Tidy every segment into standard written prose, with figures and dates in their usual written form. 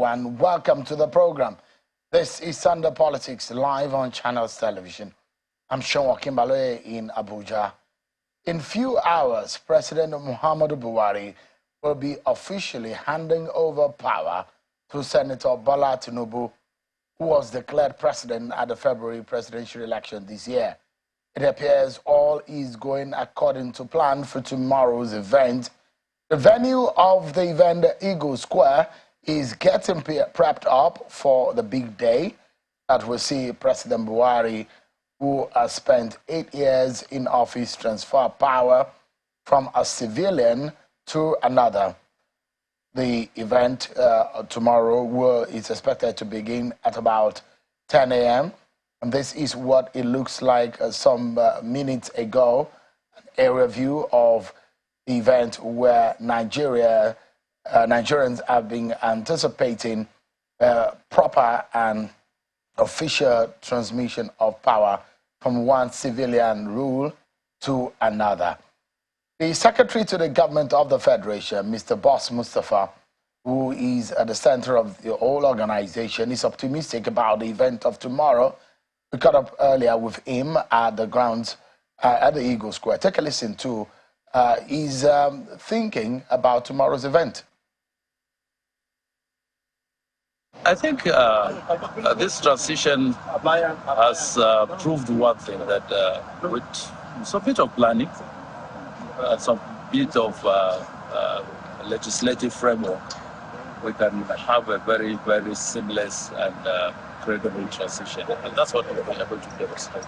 everyone. Welcome to the program. This is Sunday Politics live on Channels Television. I'm Sean Kimbaloe in Abuja. In few hours, President Muhammadu Buhari will be officially handing over power to Senator Bola Tinubu, who was declared president at the February presidential election this year. It appears all is going according to plan for tomorrow's event. The venue of the event, Eagle Square, is getting prepped up for the big day that will see President Buhari, who has spent 8 years in office, transfer power from a civilian to another. The event tomorrow is expected to begin at about 10 a.m. And this is what it looks like some minutes ago, an aerial view of the event where Nigerians have been anticipating proper and official transmission of power from one civilian rule to another. The Secretary to the Government of the Federation, Mr. Boss Mustafa, who is at the center of the whole organization, is optimistic about the event of tomorrow. We caught up earlier with him at the grounds at the Eagle Square. Take a listen to his thinking about tomorrow's event. I think this transition has proved one thing, that with some bit of planning, some bit of legislative framework, we can have a very, very seamless and credible transition. And that's what we've been able to demonstrate.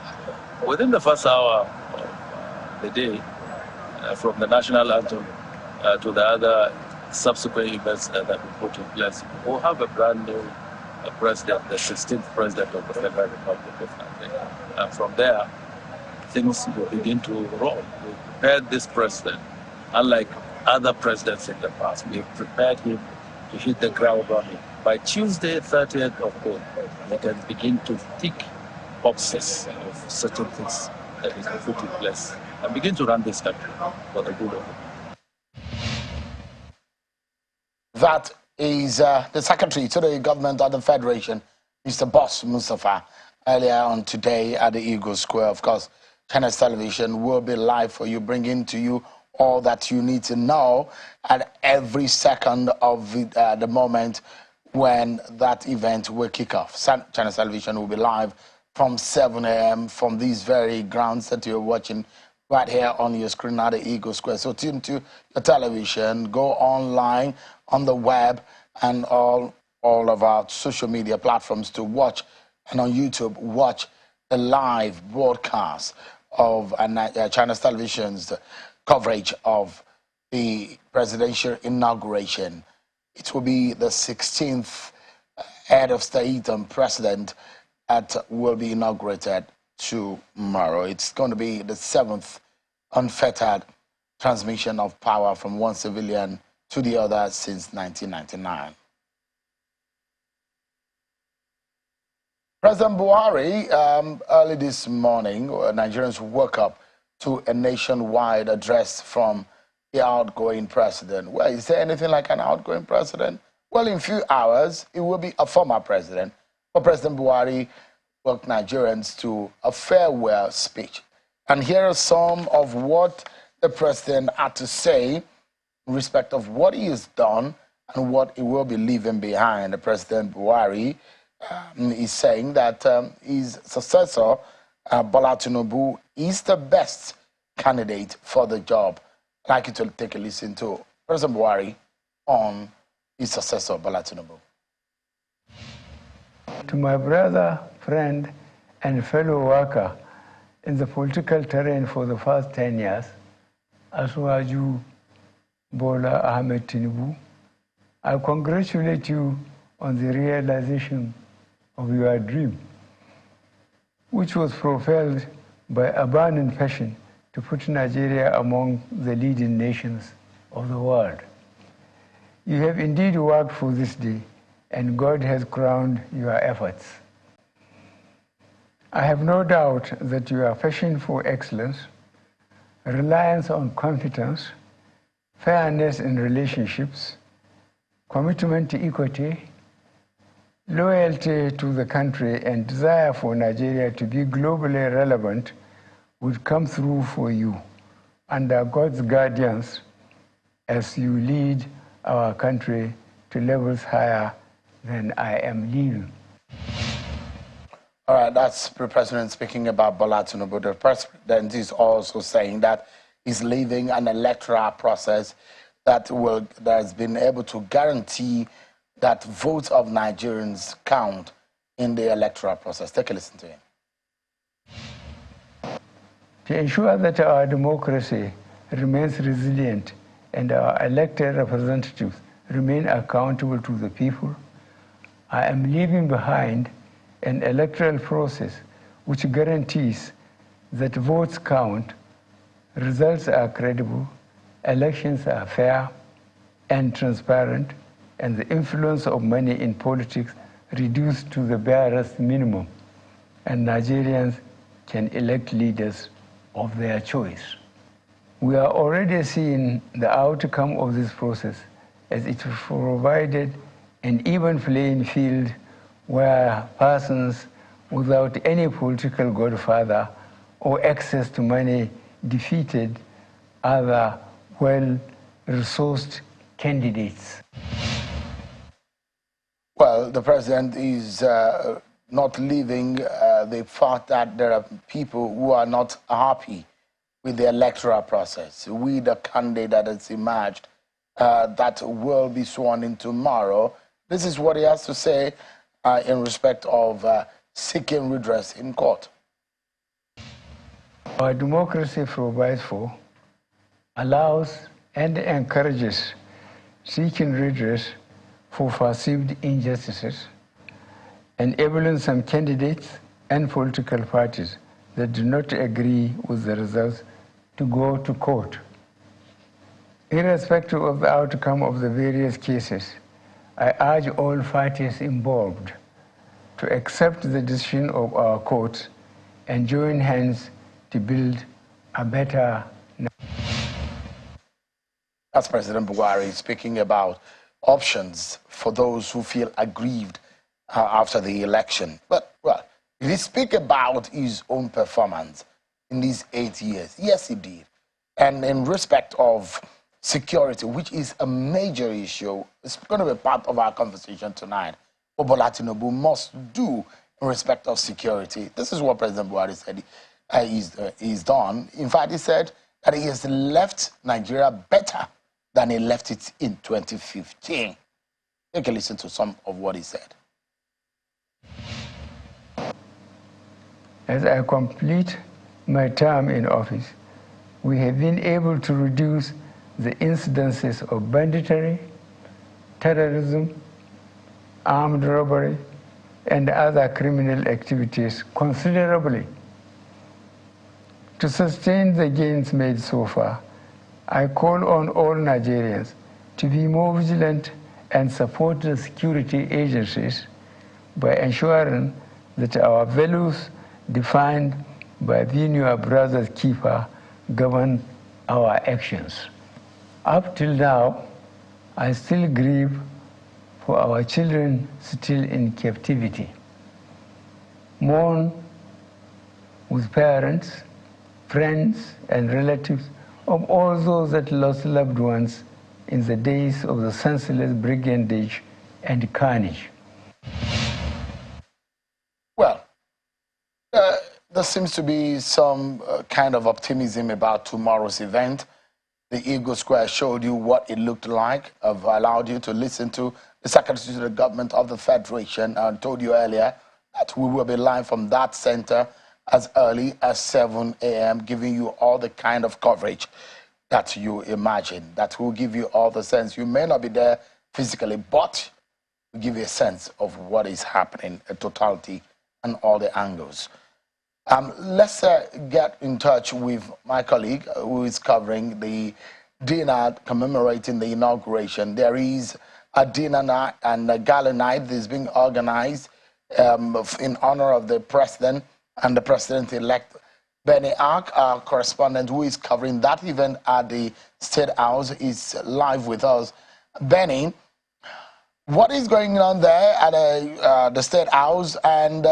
Within the first hour of the day, from the national anthem to the other subsequent events that we put in place, we'll have a brand new president, the 16th president of the Federal Republic of Nigeria. And from there, things will begin to roll. We prepared this president, unlike other presidents in the past. We've prepared him to hit the ground running. By Tuesday, 30th of May, we can begin to tick boxes of certain things that we can put in place and begin to run this country for the good of it. That is the Secretary to the Government of the Federation, Mr. Boss Mustafa, earlier on today at the Eagle Square. Of course, Channels Television will be live for you, bringing to you all that you need to know at every second of the moment when that event will kick off. Channels Television will be live from 7 a.m. from these very grounds that you're watching right here on your screen at the Eagle Square. So tune to your television, go online on the web and all of our social media platforms to watch, and on YouTube, watch the live broadcast of Channels Television's coverage of the presidential inauguration. It will be the 16th head of state and president that will be inaugurated tomorrow. It's going to be the 7th unfettered transmission of power from one civilian to the other since 1999. President Buhari, early this morning, Nigerians woke up to a nationwide address from the outgoing president. Well, is there anything like an outgoing president? Well, in a few hours, it will be a former president. But President Buhari welcomed Nigerians to a farewell speech. And here are some of what the president had to say in respect of what he has done and what he will be leaving behind. The President Buhari is saying that his successor, Bola Tinubu, is the best candidate for the job. I'd like you to take a listen to President Buhari on his successor, Bola Tinubu. To my brother, friend, and fellow worker in the political terrain for the past 10 years, Asuwaju Bola Ahmed Tinubu, I congratulate you on the realization of your dream, which was propelled by a burning passion to put Nigeria among the leading nations of the world. You have indeed worked for this day, and God has crowned your efforts. I have no doubt that your passion for excellence, reliance on competence, fairness in relationships, commitment to equity, Loyalty to the country and desire for Nigeria to be globally relevant would come through for you under God's guidance as you lead our country to levels higher than I am leaving. All right, that's the president speaking about Bola Tinubu. The president is also saying that he's leading an electoral process that has been able to guarantee that votes of Nigerians count in the electoral process. Take a listen to him. To ensure that our democracy remains resilient and our elected representatives remain accountable to the people, I am leaving behind an electoral process which guarantees that votes count, results are credible, elections are fair and transparent, and the influence of money in politics reduced to the barest minimum, and Nigerians can elect leaders of their choice. We are already seeing the outcome of this process as it provided an even playing field where persons without any political godfather or access to money defeated other well-resourced candidates. Well, the president is not leaving the fact that there are people who are not happy with the electoral process. With the candidate that has emerged that will be sworn in tomorrow. This is what he has to say in respect of seeking redress in court. Our democracy provides for, allows, and encourages seeking redress for perceived injustices, enabling some candidates and political parties that do not agree with the results to go to court. Irrespective of the outcome of the various cases, I urge all parties involved to accept the decision of our courts and join hands to build a better. That's President Buhari speaking about options for those who feel aggrieved after the election. But, well, did he speak about his own performance in these 8 years? Yes, he did. And in respect of security, which is a major issue, it's going to be part of our conversation tonight. What Bola Tinubu must do in respect of security. This is what President Buhari said he's done. In fact, he said that he has left Nigeria better than he left it in 2015. Take a listen to some of what he said. As I complete my term in office, we have been able to reduce the incidences of banditry, terrorism, armed robbery, and other criminal activities considerably. To sustain the gains made so far, I call on all Nigerians to be more vigilant and support the security agencies by ensuring that our values defined by being your brother's keeper govern our actions. Up till now, I still grieve for our children still in captivity. Mourn with parents, friends, and relatives of all those that lost loved ones in the days of the senseless brigandage and carnage. Well, there seems to be some kind of optimism about tomorrow's event. The Eagle Square showed you what it looked like. I've allowed you to listen to the Secretary to the Government of the Federation. I told you earlier that we will be live from that center as early as 7 a.m., giving you all the kind of coverage that you imagine, that will give you all the sense. You may not be there physically, but will give you a sense of what is happening, a totality and all the angles. Let's get in touch with my colleague who is covering the dinner commemorating the inauguration. There is a dinner night and a gala night that is being organized in honor of the president and the president-elect. Benny Ark, our correspondent who is covering that event at the State House, is live with us. Benny, What is going on there at the State House, and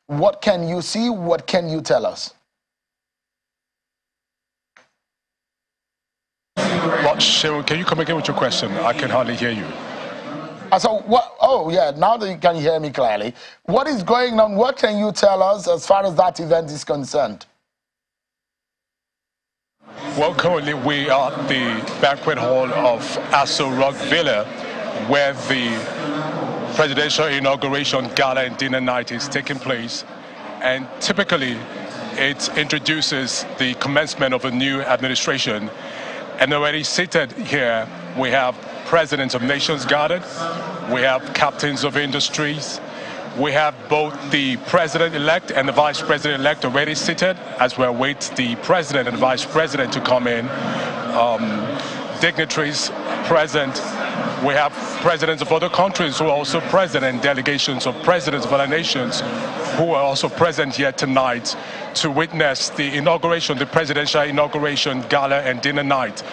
what can you see? What can you tell us? Well, Cheryl, can you come again with your question? I can hardly hear you. So what? Oh yeah, now that you can hear me clearly, what is going on? What can you tell us as far as that event is concerned? Well, currently we are at the banquet hall of Aso Rock Villa, where the presidential inauguration gala and dinner night is taking place. And typically, it introduces the commencement of a new administration. And already seated here, we have presidents of nations gathered, we have captains of industries, we have both the president-elect and the vice president-elect already seated as we await the president and the vice president to come in. Dignitaries present. We have presidents of other countries who are also present, and delegations of presidents of other nations who are also present here tonight to witness the inauguration, the presidential inauguration gala and dinner night.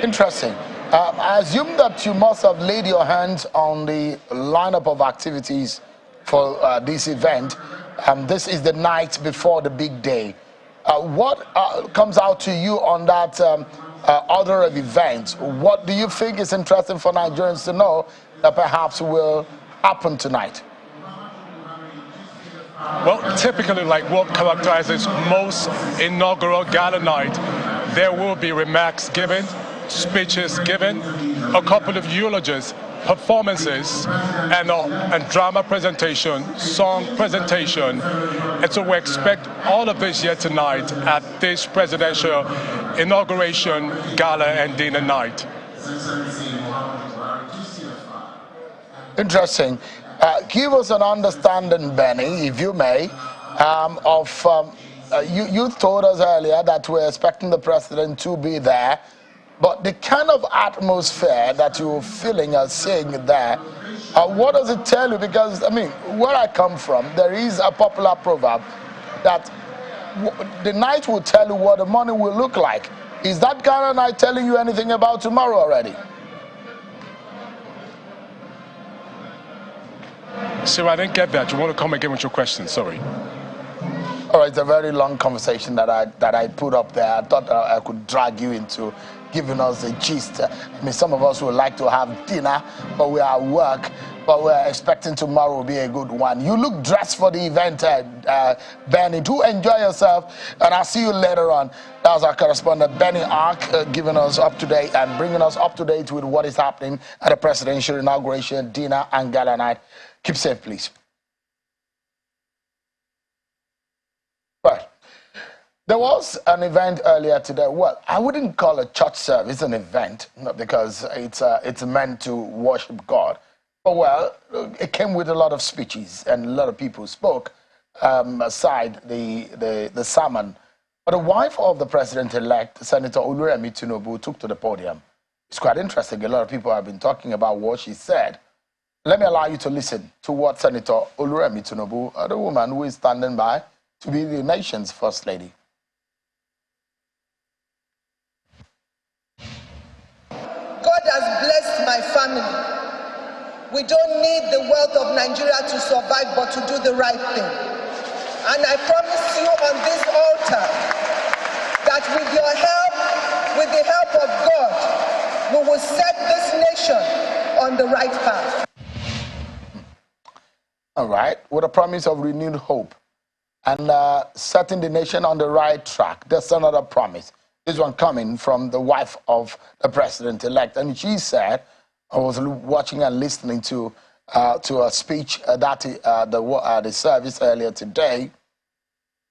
Interesting. I assume that you must have laid your hands on the lineup of activities for this event. This is the night before the big day. What comes out to you on that order of events? What do you think is interesting for Nigerians to know that perhaps will happen tonight? Well, typically, like what characterizes most inaugural gala night, there will be remarks given, speeches given, a couple of eulogies, performances, and drama presentation, song presentation. And so we expect all of this here tonight at this presidential inauguration gala and dinner night. Interesting. Give us an understanding, Benny, if you may, you told us earlier that we're expecting the president to be there, but the kind of atmosphere that you're feeling or seeing there, what does it tell you? Because, I mean, where I come from, there is a popular proverb that the night will tell you what the morning will look like. Is that gala night telling you anything about tomorrow already? Sir, I didn't get that. You want to come again with your question? Sorry. All right, it's a very long conversation that I put up there. I thought I could drag you into giving us a gist. I mean, some of us would like to have dinner, but we are at work. But we're expecting tomorrow will be a good one. You look dressed for the event, Benny. Do enjoy yourself, and I'll see you later on. That was our correspondent, Benny Ark, giving us up to date and bringing us up to date with what is happening at the presidential inauguration dinner and gala night. Keep safe, please. Right. There was an event earlier today. Well, I wouldn't call a church service an event, not because it's meant to worship God. But, well, it came with a lot of speeches, and a lot of people spoke aside the sermon. But the wife of the president-elect, Senator Oluremi Tinubu, took to the podium. It's quite interesting. A lot of people have been talking about what she said. Let me allow you to listen to what Senator Oluremi Tinubu, the woman who is standing by to be the nation's first lady. God has blessed my family. We don't need the wealth of Nigeria to survive, but to do the right thing. And I promise you on this altar that with your help, with the help of God, we will set this nation on the right path. All right, with a promise of renewed hope and setting the nation on the right track. That's another promise. This one coming from the wife of the president-elect. And she said, I was watching and listening to a speech that the service earlier today.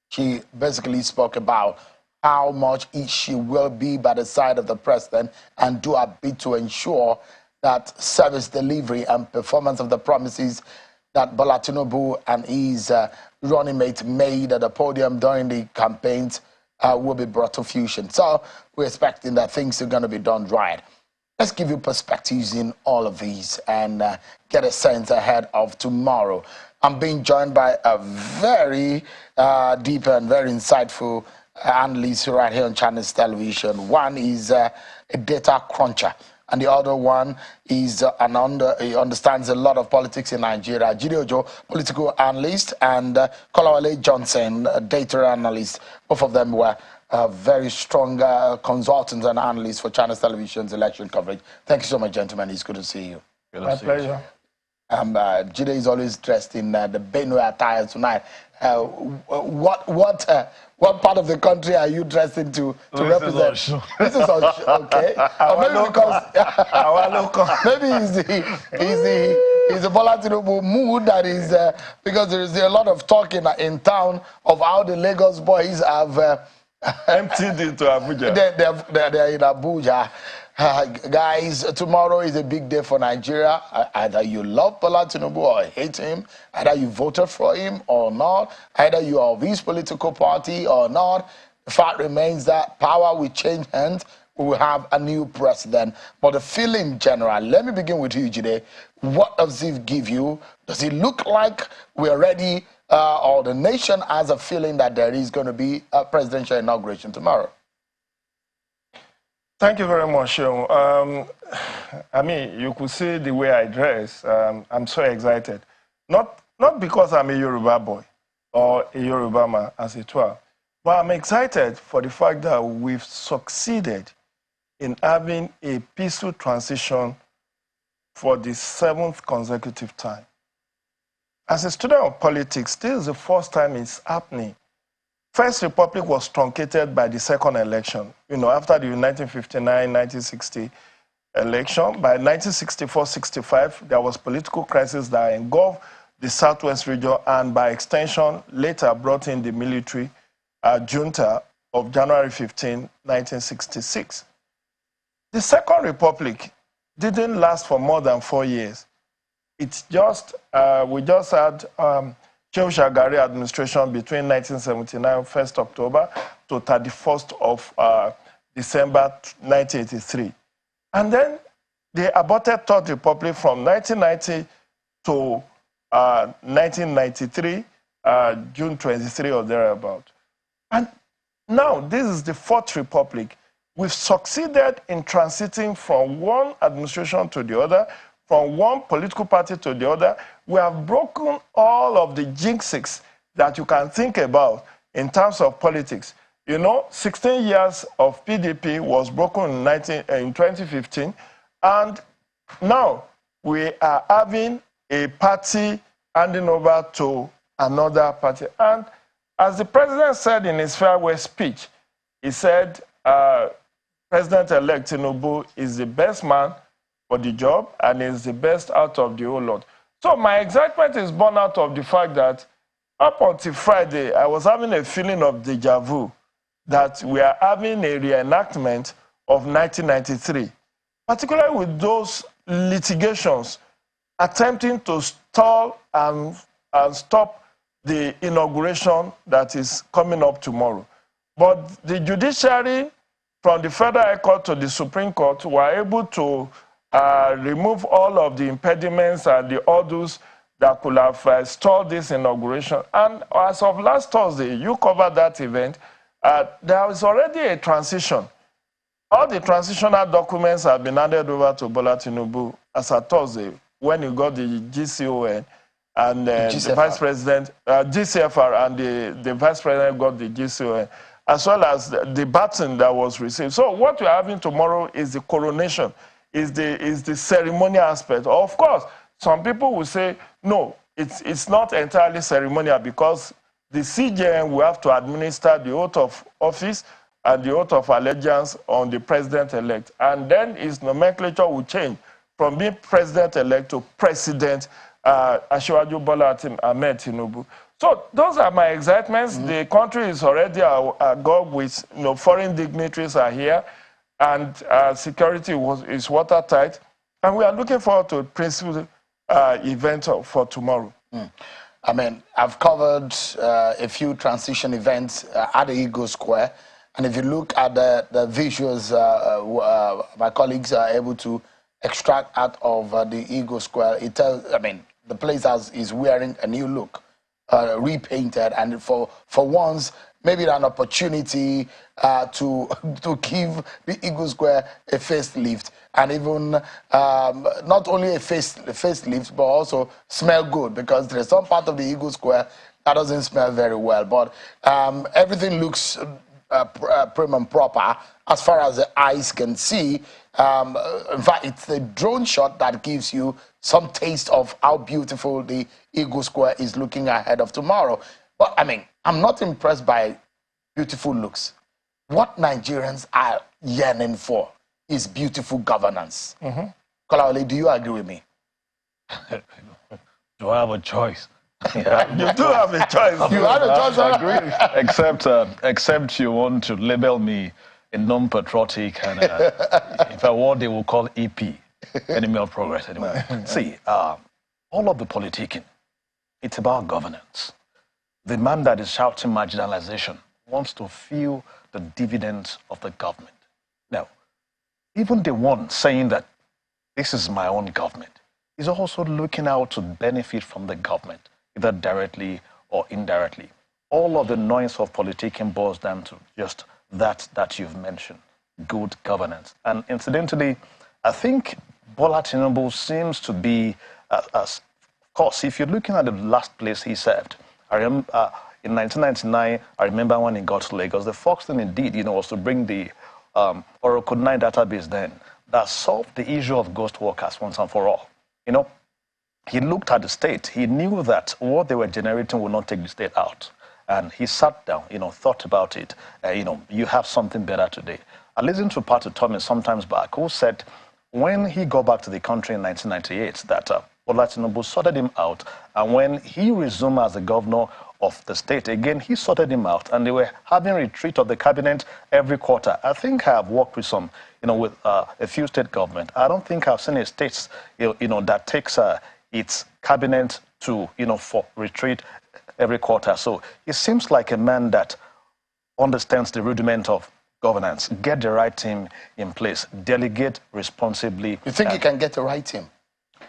She basically spoke about how much she will be by the side of the president and do a bit to ensure that service delivery and performance of the promises that Bola Tinubu and his running mate made at the podium during the campaigns will be brought to fruition. So we're expecting that things are going to be done right. Let's give you perspectives in all of these and get a sense ahead of tomorrow. I'm being joined by a very deep and very insightful analysts right here on Channels Television. One is a data cruncher, and the other one is he understands a lot of politics in Nigeria. Jide Ojo, political analyst, and Kolawole Johnson, data analyst. Both of them were very strong consultants and analysts for Channels Television's election coverage. Thank you so much, gentlemen. It's good to see you. My pleasure. Jide is always dressed in the Benue attire tonight. What part of the country are you dressed into to represent? This is okay. Or maybe because maybe he's the Bola Tinubu mood that is because there is a lot of talk in town of how the Lagos boys have emptied into Abuja. They're in Abuja. Guys, tomorrow is a big day for Nigeria. Either you love Bola Tinubu or hate him. Either you voted for him or not. Either you are of his political party or not. The fact remains that power will change hands. We will have a new president. But the feeling in general, let me begin with you, Jide. What does it give you? Does it look like we're ready or the nation has a feeling that there is going to be a presidential inauguration tomorrow? Thank you very much, Seun. I mean, you could see the way I dress. I'm so excited. Not because I'm a Yoruba boy or a Yoruba man, as it were, but I'm excited for the fact that we've succeeded in having a peaceful transition for the 7th consecutive time. As a student of politics, this is the first time it's happening. First Republic was truncated by the second election. You know, after the 1959-1960 election, by 1964-65, there was political crisis that engulfed the Southwest region and by extension later brought in the military junta of January 15, 1966. The Second Republic didn't last for more than 4 years. It's just, we just had Shehu Shagari administration between 1979, 1st October, to 31st of December 1983. And then they aborted Third Republic from 1990 to 1993, June 23 or thereabout. And now this is the Fourth Republic. We've succeeded in transiting from one administration to the other, from one political party to the other. We have broken all of the jinxes that you can think about in terms of politics. You know, 16 years of PDP was broken in 2015, and now we are having a party handing over to another party. And as the president said in his farewell speech, he said, President-elect Tinubu is the best man for the job and is the best out of the whole lot. So my excitement is born out of the fact that up until Friday, I was having a feeling of deja vu, that we are having a reenactment of 1993, particularly with those litigations attempting to stall and stop the inauguration that is coming up tomorrow. But the judiciary, from the Federal High Court to the Supreme Court, were able to remove all of the impediments and the hurdles that could have stalled this inauguration. And as of last Thursday, you covered that event, there is already a transition. All the transitional documents have been handed over to Bola Tinubu as of Thursday, when you got the GCON and the Vice President, GCFR, and the Vice President got the GCON, as well as the baton that was received. So what we're having tomorrow is the coronation, is the ceremonial aspect. Of course, some people will say, no, it's not entirely ceremonial because the CJN will have to administer the oath of office and the oath of allegiance on the president-elect. And then his nomenclature will change from being president-elect to President Asiwaju Bola Ahmed Tinubu. So those are my excitements. The country is already agog with, foreign dignitaries are here, and security is watertight. And we are looking forward to a principal event for tomorrow. I mean, I've covered a few transition events at the Eagle Square. And if you look at the visuals my colleagues are able to extract out of the Eagle Square, it tells, I mean, the place is wearing a new look. Repainted, and for once maybe an opportunity to give the Eagle Square a facelift, and even not only a facelift, but also smell good, because there's some part of the Eagle Square that doesn't smell very well. But everything looks prim and proper as far as the eyes can see. In fact, it's the drone shot that gives you some taste of how beautiful the Eagle Square is looking ahead of tomorrow. But I mean, I'm not impressed by beautiful looks. What Nigerians are yearning for is beautiful governance. Kolawole, do you agree with me? Do I have a choice? Yeah. You do have a choice. You have a choice. I agree. Except you want to label me a non-patriotic and if I were, they will call EP, enemy of progress. Anyway, see, all of the politicking, it's about governance. The man that is shouting marginalization wants to feel the dividends of the government. Now, even the one saying that this is my own government is also looking out to benefit from the government, either directly or indirectly. All of the noise of politicking boils down to just that you've mentioned, good governance. And incidentally, I think Bola Tinubu seems to be, of course, if you're looking at the last place he served, I remember in 1999, I remember when he got to Lagos, the first thing he did, was to bring the Oracle 9 database then that solved the issue of ghost workers once and for all. He looked at the state. He knew that what they were generating would not take the state out. And he sat down, thought about it. You have something better today. I listened to Pat Thomas sometimes back who said when he got back to the country in 1998 that Bola Tinubu sorted him out. And when he resumed as the governor of the state, again, he sorted him out. And they were having retreat of the cabinet every quarter. I think I have worked with some, with a few state government. I don't think I've seen a state, that takes its cabinet to, for retreat every quarter. So he seems like a man that understands the rudiment of governance. Get the right team in place. Delegate responsibly. You think you can get the right team?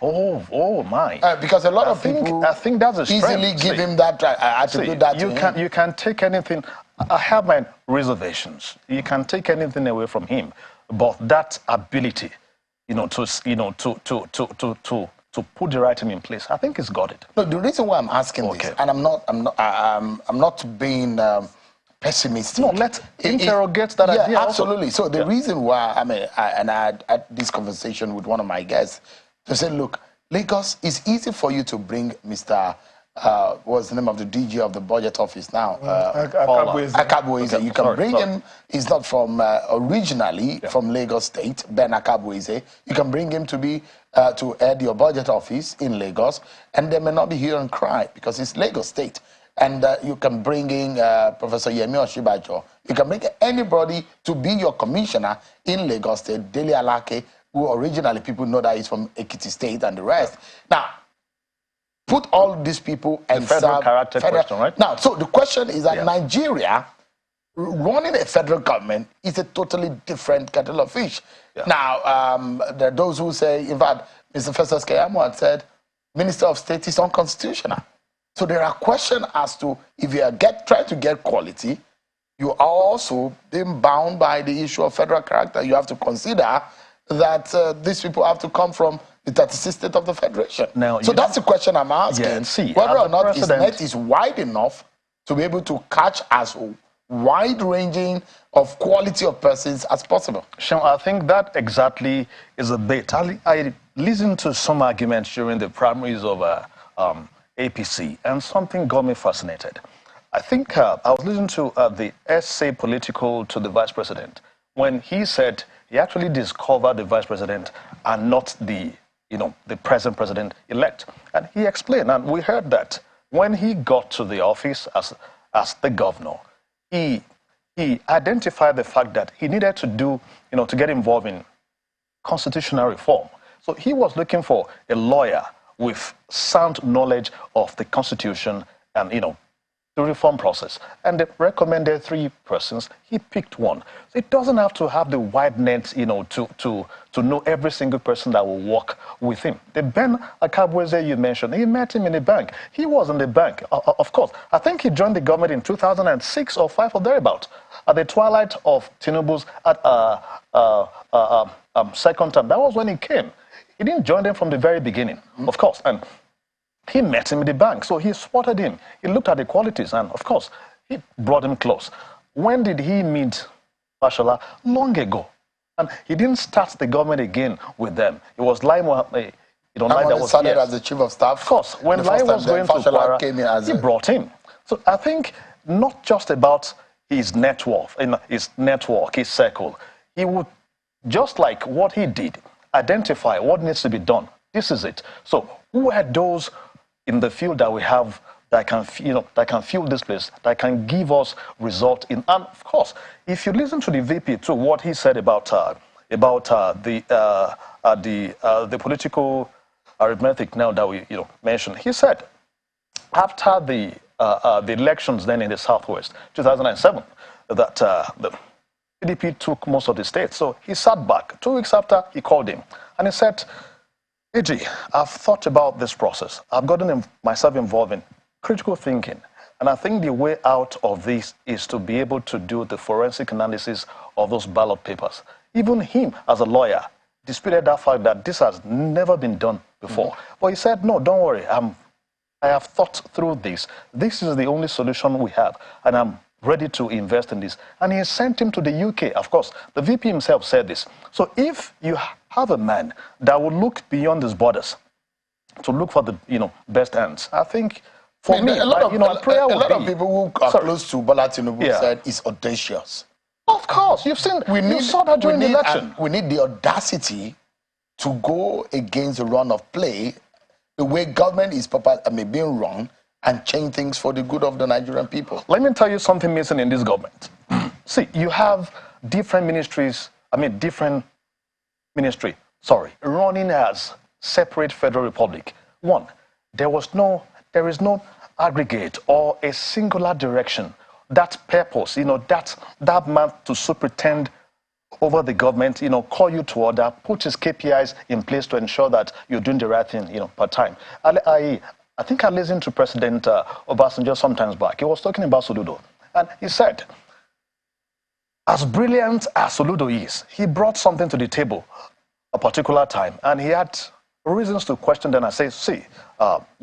Oh my! Because a lot of people, I think that's a strength. Easily give him that attribute. That you can take anything. I have my reservations. You can take anything away from him, but that ability, to put the right team in place, I think he's got it. No, the reason why I'm asking this, and I'm not being pessimistic. No, let's interrogate that idea. Yeah, absolutely. Also. So the reason why I had this conversation with one of my guests to say, look, Lagos, it's easy for you to bring Mr. What's the name of the DG of the budget office now? Akabueze. Okay, you can bring him. He's not from originally from Lagos State, Ben Akabueze. You can bring him to be to head your budget office in Lagos, and they may not be here and cry because it's Lagos State. And you can bring in Professor Yemi Oshibajo. You can bring anybody to be your commissioner in Lagos State, Dele Alake, who originally people know that he's from Ekiti State and the rest. Now, put all these people and the federal character question, right? Now, so the question is that Nigeria, running a federal government is a totally different kettle of fish. Yeah. Now, there are those who say, in fact, Mr. Festus Keyamo had said, Minister of State is unconstitutional. So there are questions as to if you are trying to get quality, you are also being bound by the issue of federal character. You have to consider that these people have to come from the 36th state of the Federation. Now, so that's the question I'm asking, whether or not his net is wide enough to be able to catch as wide-ranging of quality of persons as possible. Sean, I think that exactly is a bit. I listened to some arguments during the primaries of APC, and something got me fascinated. I think I was listening to the essay political to the vice president when he said he actually discovered the vice president and not the present president-elect. And he explained, and we heard that when he got to the office as the governor, he identified the fact that he needed to do, to get involved in constitutional reform. So he was looking for a lawyer with sound knowledge of the Constitution and, to the reform process. And they recommended 3 persons. He picked one. So it doesn't have to have the wide net, you know, to know every single person that will work with him. The Ben Akabweze you mentioned, he met him in the bank. He was in the bank, of course. I think he joined the government in 2006 or 5 or thereabout, at the twilight of Tinubu's second term. That was when he came. He didn't join them from the very beginning, of course. And he met him in the bank, so he spotted him. He looked at the qualities, and of course, he brought him close. When did he meet Fashola? Long ago. And he didn't start the government again with them. It was Lai Mohammed. You know, Lai that was started as the chief of staff. Of course, when Lai was going to Kwara, he brought him. So I think not just about his network, his circle. He would, just like what he did, identify what needs to be done. This is it. So who are those in the field that we have that can, that can fuel this place, that can give us result in? And of course, if you listen to the VP too, what he said about the political arithmetic now that we mentioned, he said after the elections then in the Southwest, 2007, that the PDP took most of the states. So he sat back. 2 weeks after, he called him and he said, AG, I've thought about this process. I've gotten myself involved in critical thinking. And I think the way out of this is to be able to do the forensic analysis of those ballot papers. Even him, as a lawyer, disputed that fact that this has never been done before. But he said, no, don't worry. I have thought through this. This is the only solution we have. And I'm ready to invest in this. And he sent him to the UK. Of course, the VP himself said this. So if you have a man that will look beyond his borders to look for the best ends, I think for me, a lot of people who are close to Bola Tinubu said it's audacious. Of course, you saw that during the election. We need the audacity to go against the run of play, the way government is being run, and change things for the good of the Nigerian people. Let me tell you something missing in this government. See, you have different ministries, running as separate federal republic. One, there is no aggregate or a singular direction. That purpose, that man to superintend over the government, call you to order, put his KPIs in place to ensure that you're doing the right thing, per time. I think I listened to President Obasanjo sometimes back. He was talking about Soludo. And he said, as brilliant as Soludo is, he brought something to the table a particular time. And he had reasons to question them. I say, see,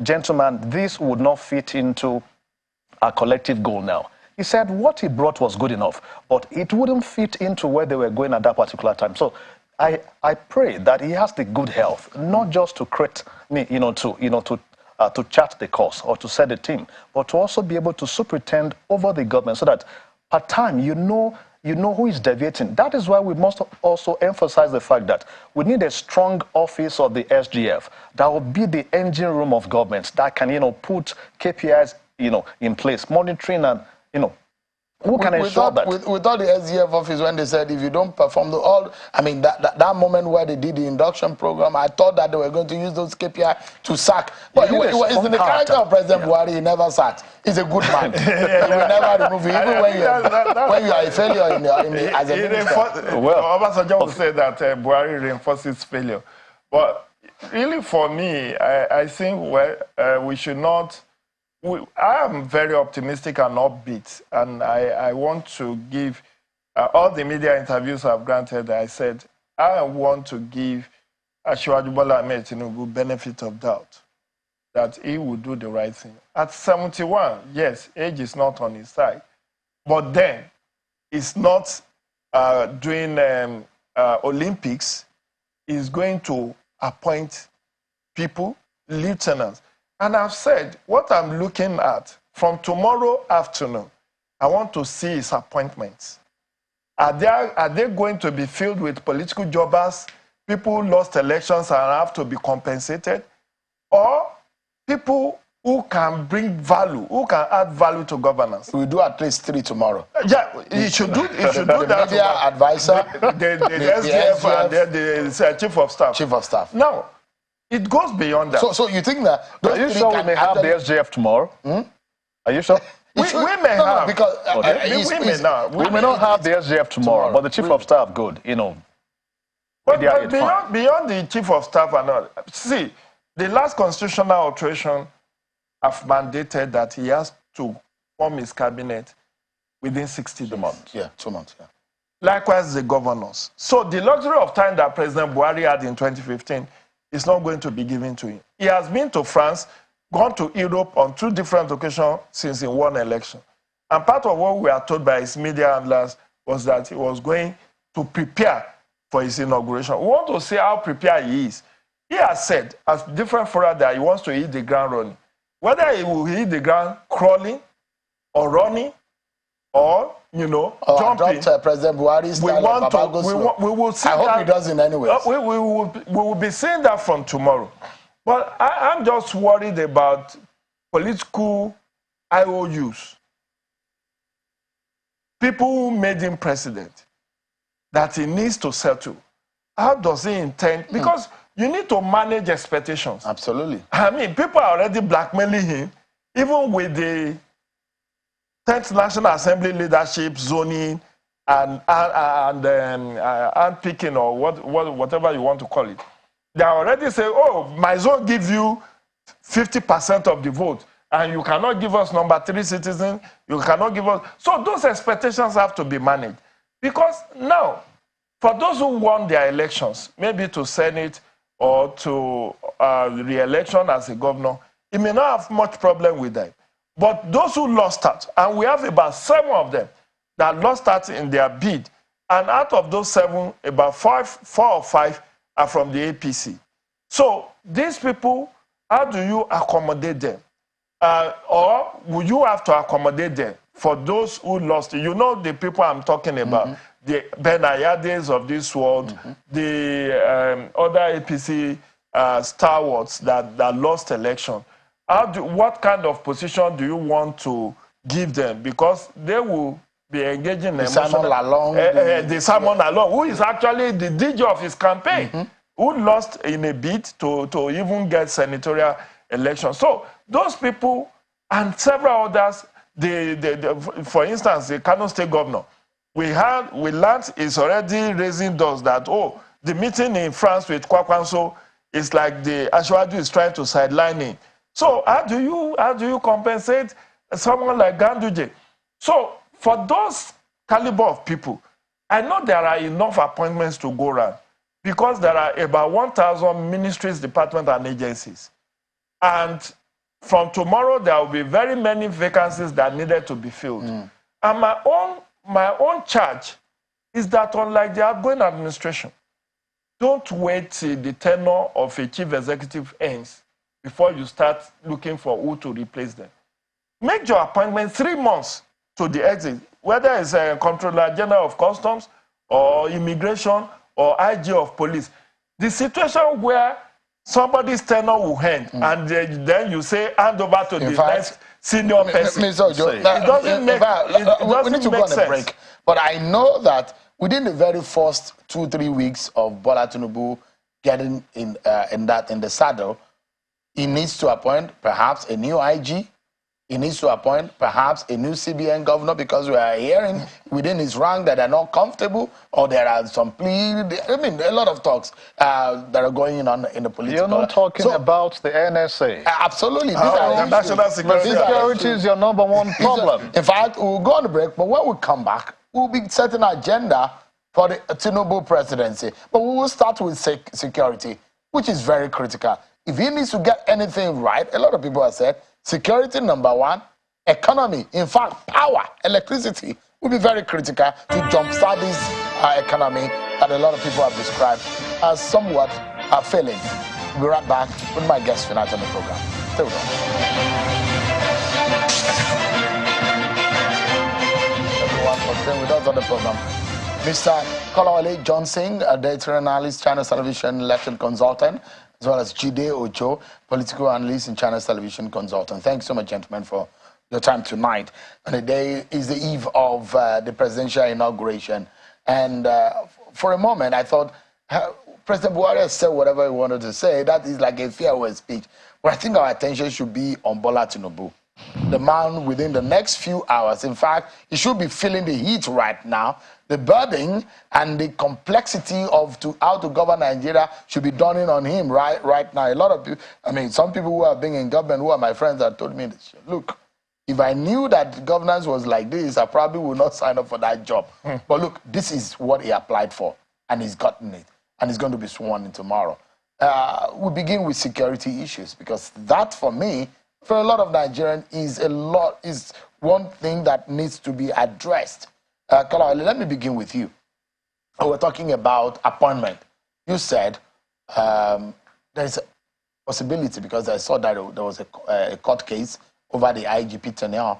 gentlemen, this would not fit into our collective goal now. He said what he brought was good enough, but it wouldn't fit into where they were going at that particular time. So I pray that he has the good health, not just to create, to chart the course or to set the team, but to also be able to superintend over the government so that per time you know who is deviating. That is why we must also emphasize the fact that we need a strong office of the SGF that will be the engine room of government that can put KPIs in place, monitoring and who can ensure that? We thought the SGF office, when they said if you don't perform that moment where they did the induction program, I thought that they were going to use those KPI to sack. But it's in the character of President Buhari, he never sacked. He's a good man. He will never remove you, even when you are a failure as a minister. Well, Obasanjo will say that Buhari reinforces failure. But really, for me, I think we should not. I am very optimistic and upbeat, and I want to give all the media interviews I've granted. I said I want to give Asiwaju Bola Ahmed Tinubu benefit of doubt that he will do the right thing. At 71, yes, age is not on his side, but then he's not doing Olympics. He's going to appoint people, lieutenants. And I've said, what I'm looking at from tomorrow afternoon, I want to see his appointments. Are they going to be filled with political jobbers, people who lost elections and have to be compensated, or people who can bring value, who can add value to governance? We'll do at least 3 tomorrow. Yeah, you should do the that. Media advisor, the SDF, and the chief of staff. Chief of staff. Now, it goes beyond that. So you think that... Are you sure we may have the SGF tomorrow? Are you sure? We may have. Because we may not have the SGF tomorrow, but the chief of staff, good, you know. But beyond the chief of staff and all, see, the last constitutional alteration have mandated that he has to form his cabinet within 60 days. 2 months. Yeah, 2 months. Yeah. Likewise, the governors. So the luxury of time that President Buhari had in 2015 is not going to be given to him. He has been to France, gone to Europe on 2 different occasions since he won election. And part of what we are told by his media handlers was that he was going to prepare for his inauguration. We want to see how prepared he is. He has said, as different fora, that he wants to hit the ground running. Whether he will hit the ground crawling or running or, you know, jumping. President Buhari's we will see I hope he does in any way. We will be seeing that from tomorrow. But I'm just worried about political IOUs. People who made him president, that he needs to settle. How does he intend? Because you need to manage expectations. Absolutely. I mean, people are already blackmailing him, even with the 10th National Assembly leadership zoning and picking or whatever you want to call it. They are already saying, oh, my zone gives you 50% of the vote, and you cannot give us number 3 citizen, you cannot give us... So those expectations have to be managed. Because now, for those who won their elections, maybe to Senate or to re-election as a governor, it may not have much problem with them. But those who lost out, and we have about 7 of them that lost out in their bid, and out of those 7, about 4 or 5 are from the APC. So these people, how do you accommodate them? Or will you have to accommodate them for those who lost? You know the people I'm talking about, the Ben Ayades of this world, the other APC stalwarts that lost election. What kind of position do you want to give them? Because they will be engaging in Simon Lalong. The Simon Lalong, who is actually the DJ of his campaign, who lost in a bid to even get senatorial election. So those people and several others, for instance, the Kano State governor, we learned is already raising doors that, oh, the meeting in France with Kwakwanso is like the Ashwaju is trying to sideline him. So how do you compensate someone like Ganduje? So for those caliber of people, I know there are enough appointments to go around because there are about 1,000 ministries, departments, and agencies. And from tomorrow, there will be very many vacancies that needed to be filled. And my own charge is that unlike the outgoing administration, don't wait till the tenure of a chief executive ends before you start looking for who to replace them. Make your appointment 3 months to the exit, whether it's a Comptroller General of Customs or Immigration or IG of Police. The situation where somebody's tenure will end and then you say hand over to the next senior person. It doesn't make sense. Break, but I know that within the very first 2-3 weeks of Bola Tinubu getting in the saddle, he needs to appoint perhaps a new IG. He needs to appoint perhaps a new CBN governor because we are hearing within his rank that they're not comfortable or there are some a lot of talks that are going on in the political... You're not talking about the NSA. Absolutely. The national security. Security is your number 1 problem. In fact, we'll go on the break, but when we come back, we'll be setting an agenda for the Tinubu presidency. But we will start with security, which is very critical. If he needs to get anything right, a lot of people have said, security number 1, economy, in fact, power, electricity will be very critical to jumpstart this economy that a lot of people have described as somewhat failing. We'll be right back with my guest tonight on the program. Stay with us. Everyone for staying with us on the program. Mr. Kolawale Johnson, a data analyst, Channel Television election consultant, as well as Jide Ojo, political analyst and Channel Television consultant. Thanks so much, gentlemen, for your time tonight. And the day is the eve of the presidential inauguration. And for a moment, I thought President Buhari has said whatever he wanted to say. That is like a farewell speech. But I think our attention should be on Bola Tinubu. the man within the next few hours. In fact, he should be feeling the heat right now. The burden and the complexity of how to govern Nigeria should be dawning on him right now. A lot of people, I mean, some people who have been in government, who are my friends, that told me this, look, if I knew that governance was like this, I probably would not sign up for that job. But look, this is what he applied for, and he's gotten it, and he's going to be sworn in tomorrow. We begin with security issues, because that, for me, for a lot of Nigerians, is one thing that needs to be addressed. Kala, let me begin with you. We're talking about appointment. You said there's a possibility, because I saw that there was a court case over the IGP tenure,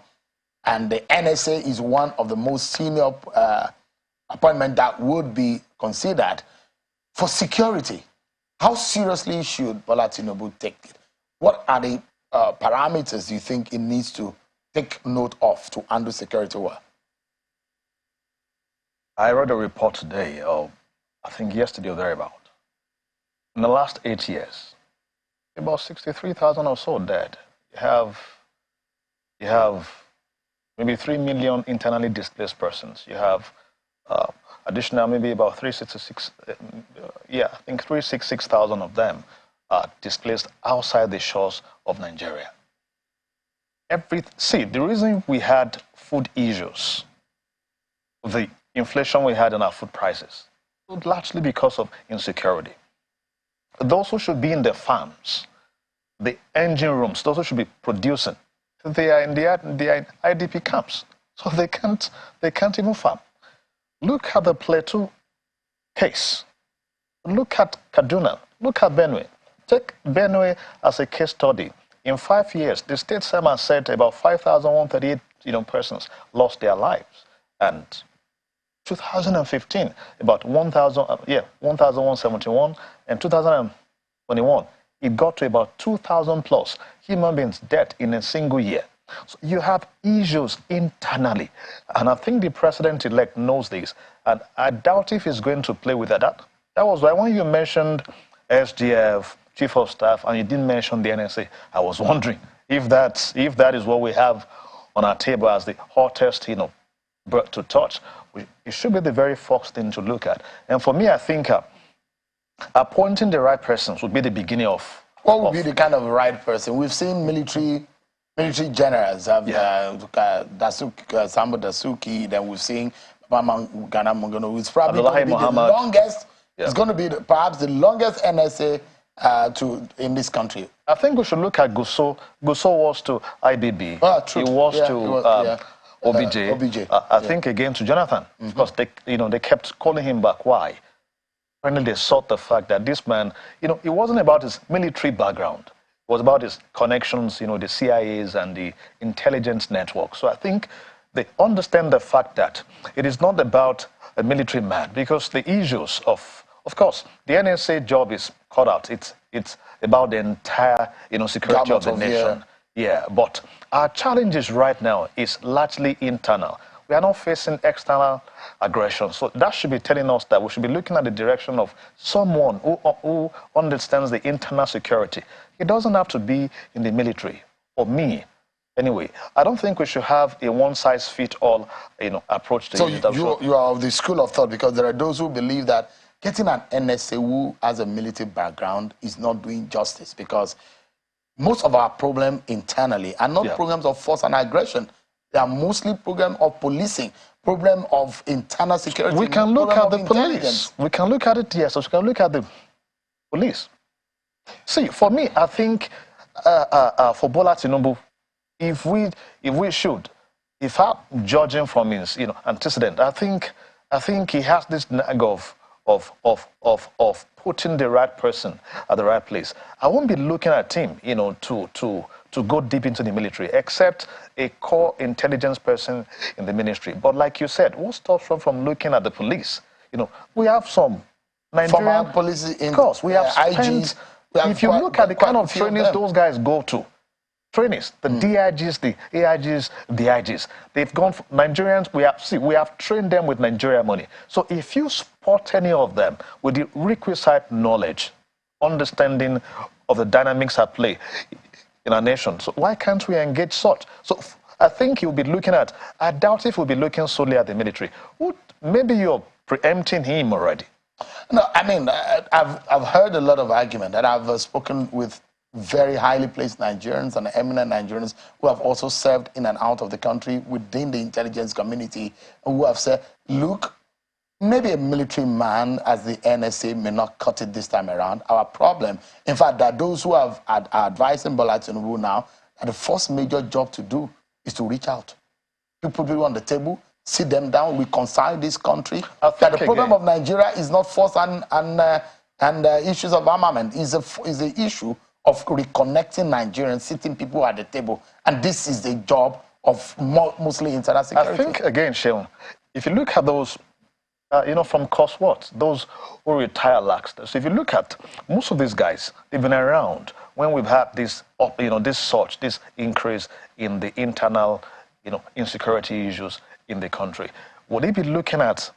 and the NSA is one of the most senior appointment that would be considered for security. How seriously should Bola Tinubu take it? What are the parameters you think it needs to take note of to handle security well? I read a report today, or I think yesterday or thereabout. In the last 8 years, about 63,000 or so dead. You have maybe 3 million internally displaced persons. You have additional maybe about 366,000 of them are displaced outside the shores of Nigeria. See, the reason we had food issues, the inflation we had in our food prices, was largely because of insecurity. Those who should be in the farms, the engine rooms, those who should be producing, they are in the IDP camps, so they can't even farm. Look at the Plateau case. Look at Kaduna. Look at Benue. Take Benue as a case study. In 5 years, the state chairman said about 5,138 persons lost their lives, and 2015 about 1,171, and 2021 it got to about 2,000 plus human beings dead in a single year. So you have issues internally, and I think the president-elect knows this, and I doubt if he's going to play with that. That was why when you mentioned SGF, Chief of Staff, and you didn't mention the NSA, I was wondering if that is what we have on our table as the hottest, bird to touch. It should be the very first thing to look at. And for me, I think appointing the right persons would be the beginning of... What would be the kind of right person? We've seen military generals have Sambo Dasuki, then we've seen Mama Ghana Mungono, who's probably going to be the longest, it's going to be perhaps the longest NSA in this country. I think we should look at Gusso. Gusso was to IBB. True. He was to OBJ. I think again to Jonathan, because they kept calling him back. Why? Finally, they sought the fact that this man, it wasn't about his military background. It was about his connections, the CIAs and the intelligence network. So I think they understand the fact that it is not about a military man, because the issues of course, the NSA job is cut out. It's about the entire, security of the nation. Yeah, but our challenges right now is largely internal. We are not facing external aggression. So that should be telling us that we should be looking at the direction of someone who understands the internal security. It doesn't have to be in the military. For me, anyway, I don't think we should have a one-size-fits-all, approach to it. So you are of the school of thought, because there are those who believe that getting an NSA who has a military background is not doing justice, because most of our problems internally are not programs of force and aggression. They are mostly programs of policing, problem of internal security. We can look at the police. We can look at it, yes. So we can look at the police. See, for me, I think for Bola Tinubu, if I'm judging from his antecedent, I think he has this nag of putting the right person at the right place. I won't be looking at him, to go deep into the military, except a core intelligence person in the ministry. But like you said, what stops one from looking at the police? We have some Nigerian police, of course, we have IGs. If you look at the kind of trainings those guys go to, trainees, the DIGs, the AIGs, the IGs, they've gone for Nigerians. We have trained them with Nigeria money. So if you spot any of them with the requisite knowledge, understanding of the dynamics at play, in our nation. So why can't we engage such? So I think you'll be looking at, I doubt if we'll be looking solely at the military. Maybe you're preempting him already. No, I mean, I've heard a lot of argument, and I've spoken with very highly placed Nigerians and eminent Nigerians who have also served in and out of the country within the intelligence community, who have said, look, maybe a military man as the NSA may not cut it this time around. Our problem, in fact, that those who are advising Bola Tinubu now, that the first major job to do is to reach out. You put people on the table, sit them down, reconcile this country. That the problem of Nigeria is not force and issues of armament. Is the issue of reconnecting Nigerians, sitting people at the table. And this is the job of mostly internal security. I think, again, Sheldon, if you look at those, from COSWAT, those who retire lax. So if you look at most of these guys, they've been around when we've had this, this increase in the internal, insecurity issues in the country. Would they be looking at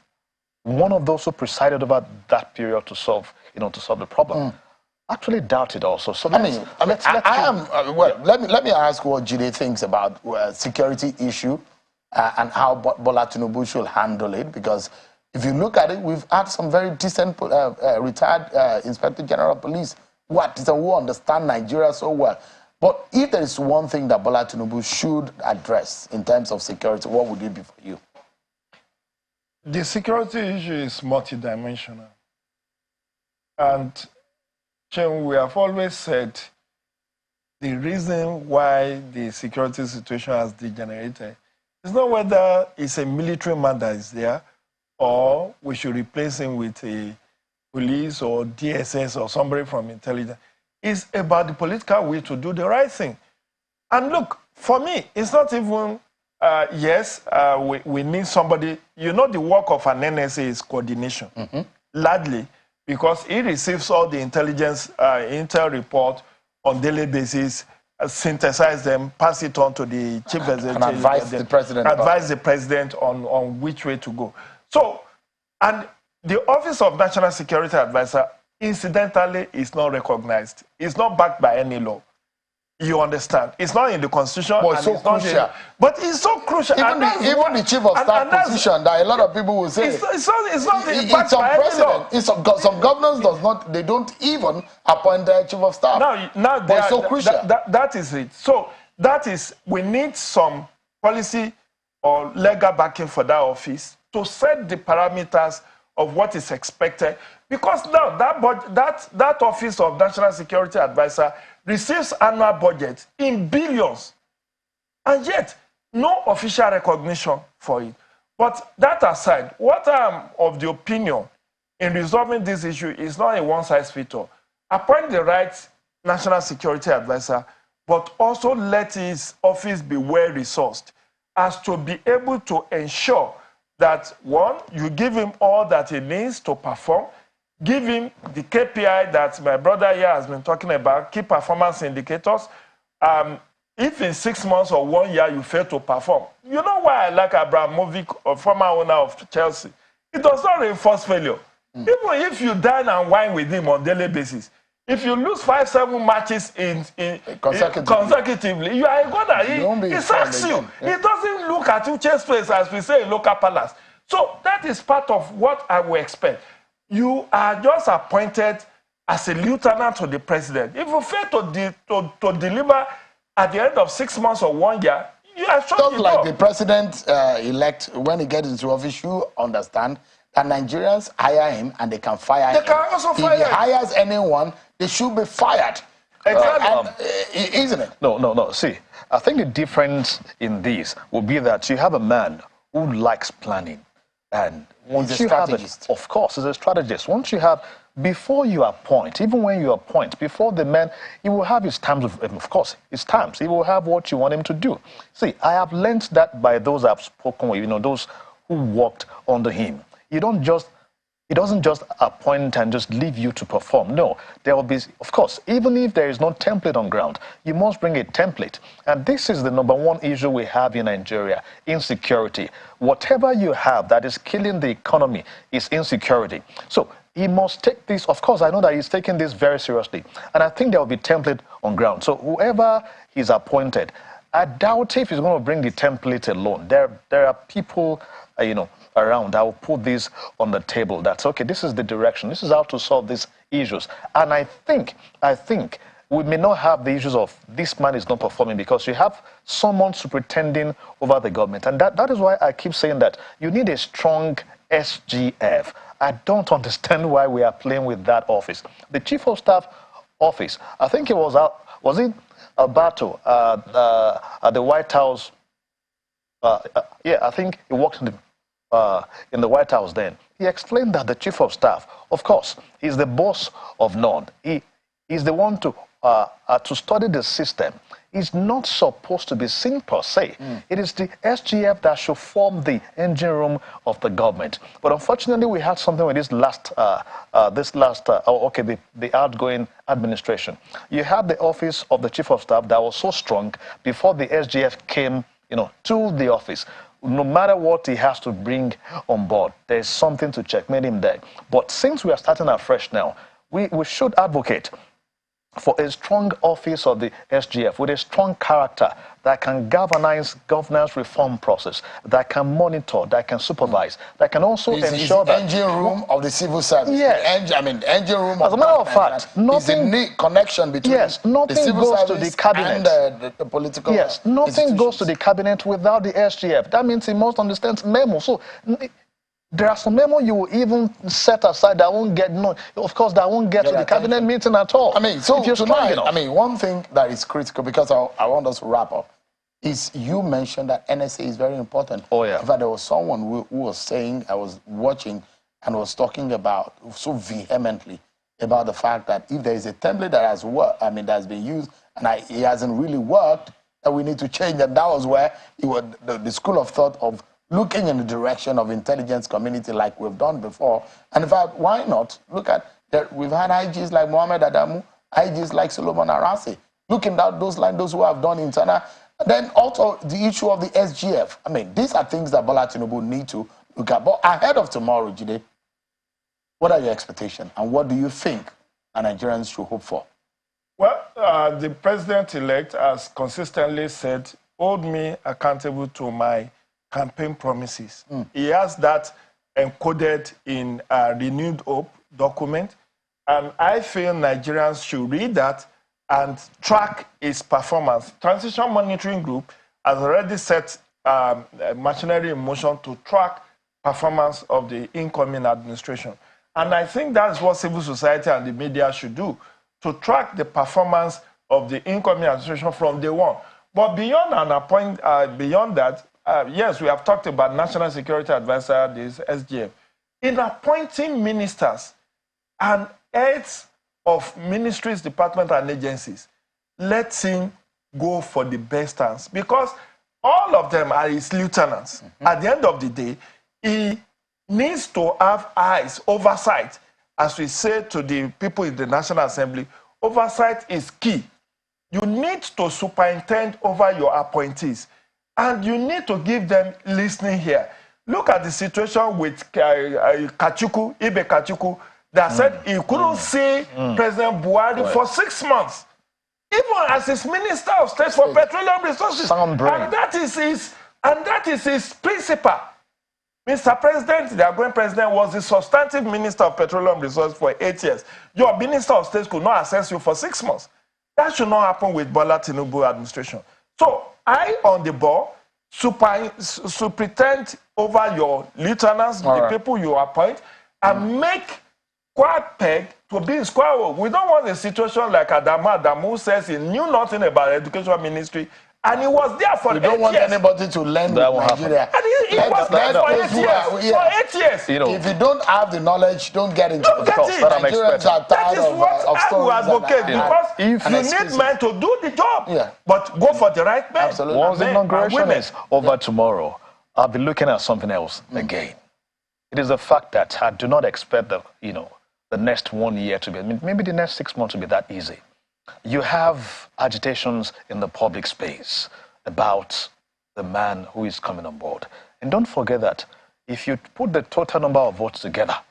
one of those who presided over that period to solve the problem? Actually doubt it also. So let me ask what Jide thinks about security issue and how Bola Tinubu should handle it, because if you look at it, we've had some very decent retired Inspector General of Police who understand Nigeria so well. But if there is one thing that Bola Tinubu should address in terms of security, what would it be for you? The security issue is multidimensional. And we have always said the reason why the security situation has degenerated is not whether it's a military man that is there or we should replace him with a police or DSS or somebody from intelligence. It's about the political will to do the right thing. And look, for me, it's not even, we need somebody. The work of an NSA is coordination, largely, because it receives all the intelligence intel report on daily basis, synthesize them, pass it on to the chief executive, and advise the president. Advise the president on which way to go. So, and the Office of National Security Advisor, incidentally, is not recognized. It's not backed by any law. You understand? It's not in the Constitution. But it's so crucial. But it's so crucial. Even the chief of staff position that a lot of people will say. It's not backed by any law. Some governors they don't even appoint their chief of staff. Now but it's so crucial. That is it. So we need some policy or legal backing for that office to set the parameters of what is expected. Because now that Office of National Security Advisor receives annual budget in billions, and yet no official recognition for it. But that aside, what I'm of the opinion in resolving this issue is not a one-size-fits-all. Appoint the right National Security Advisor, but also let his office be well-resourced as to be able to ensure that, one, you give him all that he needs to perform, give him the KPI that my brother here has been talking about, key performance indicators. If in 6 months or 1 year you fail to perform, you know why I like Abramovich, a former owner of Chelsea? It does not reinforce failure. Even if you dine and wine with him on a daily basis, if you lose 5-7 matches consecutively, you are a god. He sacks you. He doesn't look at you chest face, as we say in local palace. So that is part of what I will expect. You are just appointed as a lieutenant to the president. If you fail to deliver at the end of 6 months or 1 year, you are shut. Just like the president-elect, when he gets into office, you understand that Nigerians hire him and they can fire him. They can also fire him. If he hires anyone, they should be fired. Exactly. Isn't it? No. See, I think the difference in this will be that you have a man who likes planning. And once you have it, of course, as a strategist, once you have, before you appoint, even when you appoint, before the man, he will have his terms, of course, his terms. He will have what you want him to do. See, I have learned that by those I've spoken with, those who worked under him. He doesn't just appoint and just leave you to perform. No, there will be, of course, even if there is no template on ground, you must bring a template. And this is the #1 issue we have in Nigeria, insecurity. Whatever you have that is killing the economy is insecurity. So he must take this. Of course, I know that he's taking this very seriously. And I think there will be template on ground. So whoever he's appointed, I doubt if he's going to bring the template alone. There are people, around that will put this on the table. That's okay. This is the direction. This is how to solve these issues. And I think we may not have the issues of this man is not performing because you have someone superintending over the government. And that is why I keep saying that you need a strong SGF. I don't understand why we are playing with that office. The Chief of Staff office, I think it was it Alberto at the White House? Yeah, I think he worked in the White House then. He explained that the Chief of Staff, of course, is the boss of none. He is the one to study the system. Is not supposed to be seen per se. It is the SGF that should form the engine room of the government. But unfortunately, we had something with the outgoing administration. You had the office of the Chief of Staff that was so strong before the SGF came, to the office. No matter what he has to bring on board, there's something to checkmate him there. But since we are starting afresh now, we should advocate for a strong office of the SGF with a strong character that can galvanize governance reform process, that can monitor, that can supervise, that can also ensure that engine room of the civil service. Yes. Engine room. As a matter of fact, nothing is a connection between nothing the civil goes service to the cabinet and the political. Yes, nothing goes to the cabinet without the SGF. That means he must understand memo. So there are some memo you will even set aside that won't get to the cabinet meeting at all. So tonight, one thing that is critical, because I want us to wrap up, is you mentioned that NSA is very important. Oh, yeah. In fact, there was someone who was saying, I was watching and was talking about so vehemently about the fact that if there is a template that has worked, that has been used and it hasn't really worked, that we need to change. And that was where the school of thought of looking in the direction of intelligence community like we've done before. And in fact, why not look at that? We've had IGs like Mohammed Adamu, IGs like Solomon Arase, looking at those who have done internal. And then also the issue of the SGF. These are things that Bola Tinubu need to look at. But ahead of tomorrow, Jide, what are your expectations? And what do you think Nigerians should hope for? Well, the president-elect has consistently said, hold me accountable to my campaign promises. He has that encoded in a renewed hope document. And I feel Nigerians should read that and track his performance. Transition Monitoring Group has already set machinery in motion to track performance of the incoming administration. And I think that's what civil society and the media should do, to track the performance of the incoming administration from day one. But beyond that, yes, we have talked about National Security Advisor, this SGF. In appointing ministers and heads of ministries, departments, and agencies, let him go for the best hands, because all of them are his lieutenants. At the end of the day, he needs to have eyes, oversight. As we say to the people in the National Assembly, oversight is key. You need to superintend over your appointees, and you need to give them listening here. Look at the situation with Ibe Kachuku, that said he couldn't see President Buhari for 6 months, even as his Minister of State for Petroleum Resources. And that is his principle. Mr. President, the outgoing president, was the substantive Minister of Petroleum Resources for 8 years. Your Minister of State could not access you for 6 months. That should not happen with Bola Tinubu administration. So, eye on the ball, superintend over your lieutenants, the people you appoint, and make square peg to be in square hole. We don't want a situation like Adamu says he knew nothing about education ministry, and he was there for 8 years. We don't want anybody to learn Nigeria. And he was there for 8 years. For 8 years. If you don't have the knowledge, don't get into it. Nigerians are tired that is what I will advocate, because if you need men to do the job, but go for the right men. Absolutely. Once the inauguration is over tomorrow, I'll be looking at something else again. It is the fact that I do not expect the next 1 year to be, maybe the next 6 months to be that easy. You have agitations in the public space about the man who is coming on board. And don't forget that if you put the total number of votes together,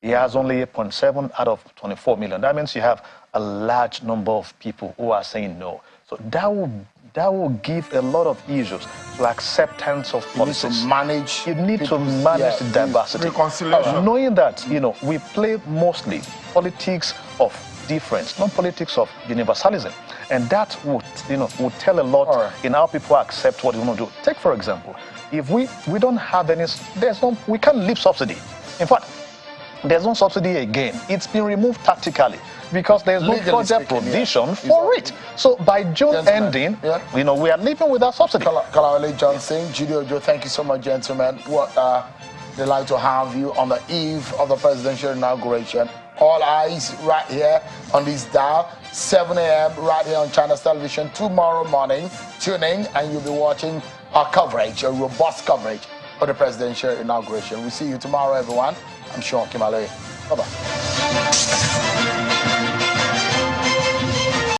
He has only 8.7 out of 24 million. That means you have a large number of people who are saying no. So that will give a lot of issues to acceptance of policies. You need to manage the diversity. Reconciliation. Knowing that, we play mostly politics of difference, not politics of universalism. And that would tell a lot in how people accept what you want to do. Take, for example, if we don't have any, we can't leave subsidy. In fact, there's no subsidy again. It's been removed tactically because there's no project provision for it. So by June ending, we are living without subsidy. Kalawale Johnson, Judy Ojo, thank you so much, gentlemen. What delight to have you on the eve of the presidential inauguration. All eyes right here on this dial, 7 a.m. right here on Channels Television. Tomorrow morning, tune in and you'll be watching our coverage, a robust coverage for the presidential inauguration. We'll see you tomorrow, everyone. I'm Sean Kimale. Bye-bye.